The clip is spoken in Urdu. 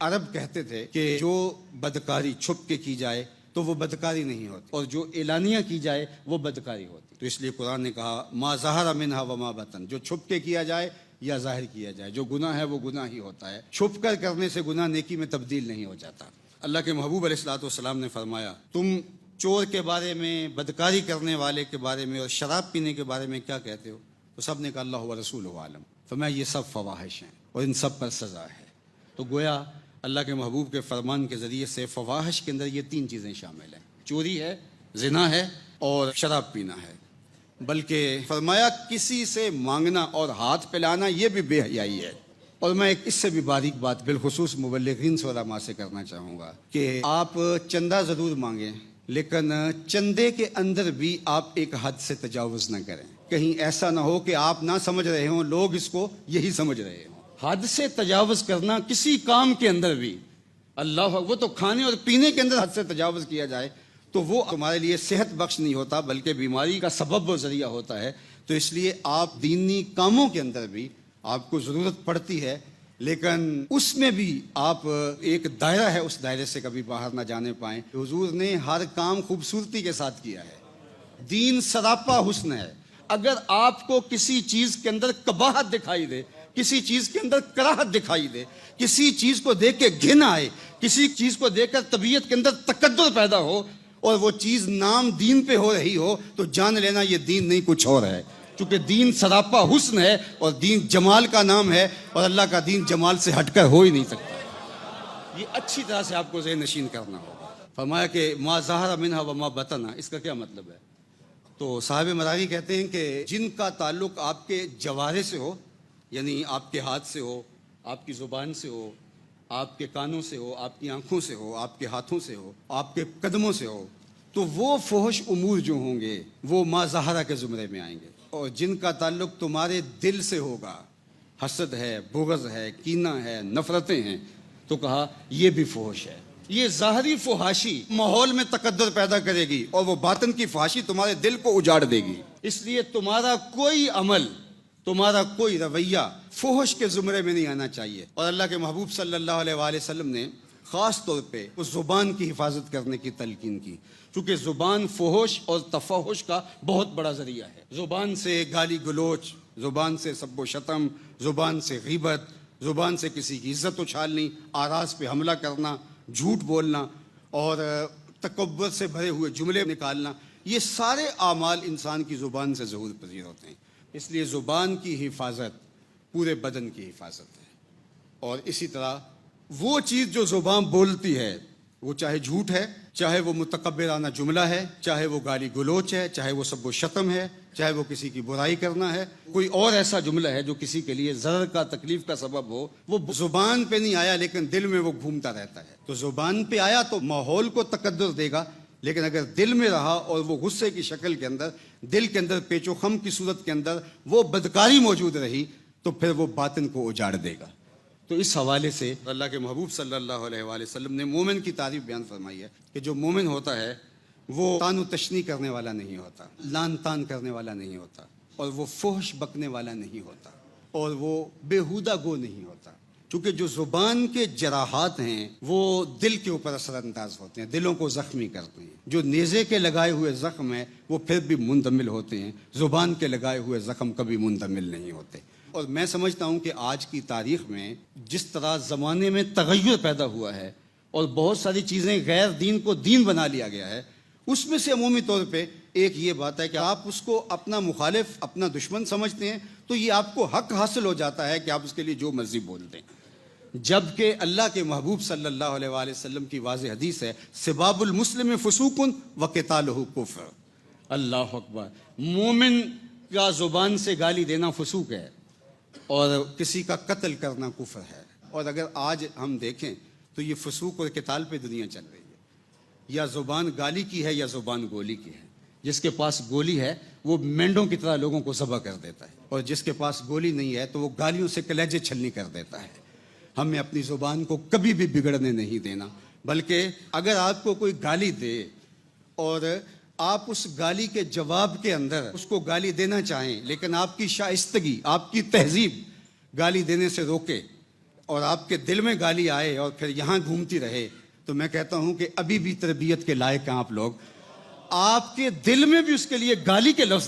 عرب کہتے تھے کہ جو بدکاری چھپ کے کی جائے تو وہ بدکاری نہیں ہوتی، اور جو اعلانیہ کی جائے وہ بدکاری ہوتی. تو اس لیے قرآن نے کہا ما ظہر منہا وما بطن، جو چھپ کے کیا جائے یا ظاہر کیا جائے، جو گناہ ہے وہ گناہ ہی ہوتا ہے. چھپ کر کرنے سے گناہ نیکی میں تبدیل نہیں ہو جاتا. اللہ کے محبوب علیہ الصلوۃ والسلام نے فرمایا تم چور کے بارے میں، بدکاری کرنے والے کے بارے میں اور شراب پینے کے بارے میں کیا کہتے ہو؟ تو سب نے کہا اللہ و رسول عالم. فرمایا یہ سب فواحش ہیں اور ان سب پر سزا ہے. تو گویا اللہ کے محبوب کے فرمان کے ذریعے سے فواحش کے اندر یہ تین چیزیں شامل ہیں، چوری ہے، زنا ہے اور شراب پینا ہے. بلکہ فرمایا کسی سے مانگنا اور ہاتھ پھیلانا یہ بھی بے حیائی ہے. اور میں ایک اس سے بھی باریک بات بالخصوص مبلغین سے علماء سے کرنا چاہوں گا کہ آپ چندہ ضرور مانگیں، لیکن چندے کے اندر بھی آپ ایک حد سے تجاوز نہ کریں. کہیں ایسا نہ ہو کہ آپ نہ سمجھ رہے ہوں، لوگ اس کو یہی سمجھ رہے ہوں. حد سے تجاوز کرنا کسی کام کے اندر بھی، اللہ وہ تو کھانے اور پینے کے اندر حد سے تجاوز کیا جائے تو وہ تمہارے لیے صحت بخش نہیں ہوتا بلکہ بیماری کا سبب و ذریعہ ہوتا ہے. تو اس لیے آپ دینی کاموں کے اندر بھی آپ کو ضرورت پڑتی ہے، لیکن اس میں بھی آپ ایک دائرہ ہے، اس دائرے سے کبھی باہر نہ جانے پائیں. حضور نے ہر کام خوبصورتی کے ساتھ کیا ہے. دین سراپا حسن ہے. اگر آپ کو کسی چیز کے اندر قباحت دکھائی دے، کسی چیز کے اندر کراہت دکھائی دے، کسی چیز کو دیکھ کے گھن آئے، کسی چیز کو دیکھ کر طبیعت کے اندر تکدر پیدا ہو اور وہ چیز نام دین پہ ہو رہی ہو، تو جان لینا یہ دین نہیں کچھ اور ہے. چونکہ دین سراپا حسن ہے اور دین جمال کا نام ہے، اور اللہ کا دین جمال سے ہٹ کر ہو ہی نہیں سکتا. یہ اچھی طرح سے آپ کو ذہن نشین کرنا ہوگا. فرمایا کہ ما ظہر منہا وما بطن، اس کا کیا مطلب ہے؟ تو صاحب مراغی کہتے ہیں کہ جن کا تعلق آپ کے جوارے سے ہو، یعنی آپ کے ہاتھ سے ہو، آپ کی زبان سے ہو، آپ کے کانوں سے ہو، آپ کی آنکھوں سے ہو، آپ کے ہاتھوں سے ہو، آپ کے قدموں سے ہو، تو وہ فحش امور جو ہوں گے وہ ما ظہرہ کے زمرے میں آئیں گے. اور جن کا تعلق تمہارے دل سے ہوگا، حسد ہے، بغض ہے، کینہ ہے، نفرتیں ہیں، تو کہا یہ بھی فحش ہے. یہ ظاہری فحاشی ماحول میں تقدر پیدا کرے گی اور وہ باطن کی فحاشی تمہارے دل کو اجاڑ دے گی. اس لیے تمہارا کوئی عمل، تمہارا کوئی رویہ فحش کے زمرے میں نہیں آنا چاہیے. اور اللہ کے محبوب صلی اللہ علیہ وآلہ وسلم نے خاص طور پہ اس زبان کی حفاظت کرنے کی تلقین کی، کیونکہ زبان فحش اور تفحش کا بہت بڑا ذریعہ ہے. زبان سے گالی گلوچ، زبان سے سب و شتم، زبان سے غیبت، زبان سے کسی کی عزت اچھالنی، آراز پہ حملہ کرنا، جھوٹ بولنا اور تکبر سے بھرے ہوئے جملے نکالنا، یہ سارے اعمال انسان کی زبان سے ظہور پذیر ہوتے ہیں. اس لیے زبان کی حفاظت پورے بدن کی حفاظت ہے. اور اسی طرح وہ چیز جو زبان بولتی ہے، وہ چاہے جھوٹ ہے، چاہے وہ متکبرانہ جملہ ہے، چاہے وہ گالی گلوچ ہے، چاہے وہ سب و شتم ہے، چاہے وہ کسی کی برائی کرنا ہے، کوئی اور ایسا جملہ ہے جو کسی کے لیے ضرر کا، تکلیف کا سبب ہو، وہ زبان پہ نہیں آیا لیکن دل میں وہ گھومتا رہتا ہے. تو زبان پہ آیا تو ماحول کو تقدر دے گا، لیکن اگر دل میں رہا اور وہ غصے کی شکل کے اندر، دل کے اندر پیچ و خم کی صورت کے اندر وہ بدکاری موجود رہی، تو پھر وہ باطن کو اجاڑ دے گا. تو اس حوالے سے اللہ کے محبوب صلی اللہ علیہ وآلہ وسلم نے مومن کی تعریف بیان فرمائی ہے کہ جو مومن ہوتا ہے وہ تان و تشنی کرنے والا نہیں ہوتا، لان تان کرنے والا نہیں ہوتا، اور وہ فحش بکنے والا نہیں ہوتا، اور وہ بیہودہ گو نہیں ہوتا. کیونکہ جو زبان کے جراحات ہیں وہ دل کے اوپر اثر انداز ہوتے ہیں، دلوں کو زخمی کرتے ہیں. جو نیزے کے لگائے ہوئے زخم ہیں وہ پھر بھی مندمل ہوتے ہیں، زبان کے لگائے ہوئے زخم کبھی مندمل نہیں ہوتے. اور میں سمجھتا ہوں کہ آج کی تاریخ میں جس طرح زمانے میں تغیر پیدا ہوا ہے اور بہت ساری چیزیں غیر دین کو دین بنا لیا گیا ہے، اس میں سے عمومی طور پہ ایک یہ بات ہے کہ آپ اس کو اپنا مخالف، اپنا دشمن سمجھتے ہیں، تو یہ آپ کو حق حاصل ہو جاتا ہے کہ آپ اس کے لیے جو مرضی بول دیں. جبکہ اللہ کے محبوب صلی اللہ علیہ وآلہ وسلم کی واضح حدیث ہے سباب المسلم فسوق وقتالہ کفر. اللہ اکبر. مومن کا زبان سے گالی دینا فسوق ہے اور کسی کا قتل کرنا کفر ہے. اور اگر آج ہم دیکھیں تو یہ فسوق اور قتال پہ دنیا چل رہی ہے. یا زبان گالی کی ہے یا زبان گولی کی ہے. جس کے پاس گولی ہے وہ مینڈوں کی طرح لوگوں کو ذبح کر دیتا ہے، اور جس کے پاس گولی نہیں ہے تو وہ گالیوں سے کلیجے چھلنی کر دیتا ہے. ہمیں اپنی زبان کو کبھی بھی بگڑنے نہیں دینا، بلکہ اگر آپ کو کوئی گالی دے اور آپ اس گالی کے جواب کے اندر اس کو گالی دینا چاہیں، لیکن آپ کی شائستگی، آپ کی تہذیب گالی دینے سے روکے، اور آپ کے دل میں گالی آئے اور پھر یہاں گھومتی رہے تو میں کہتا ہوں کہ ابھی بھی تربیت کے لائق ہیں آپ لوگ. آپ کے دل میں بھی اس کے لیے گالی کے لفظ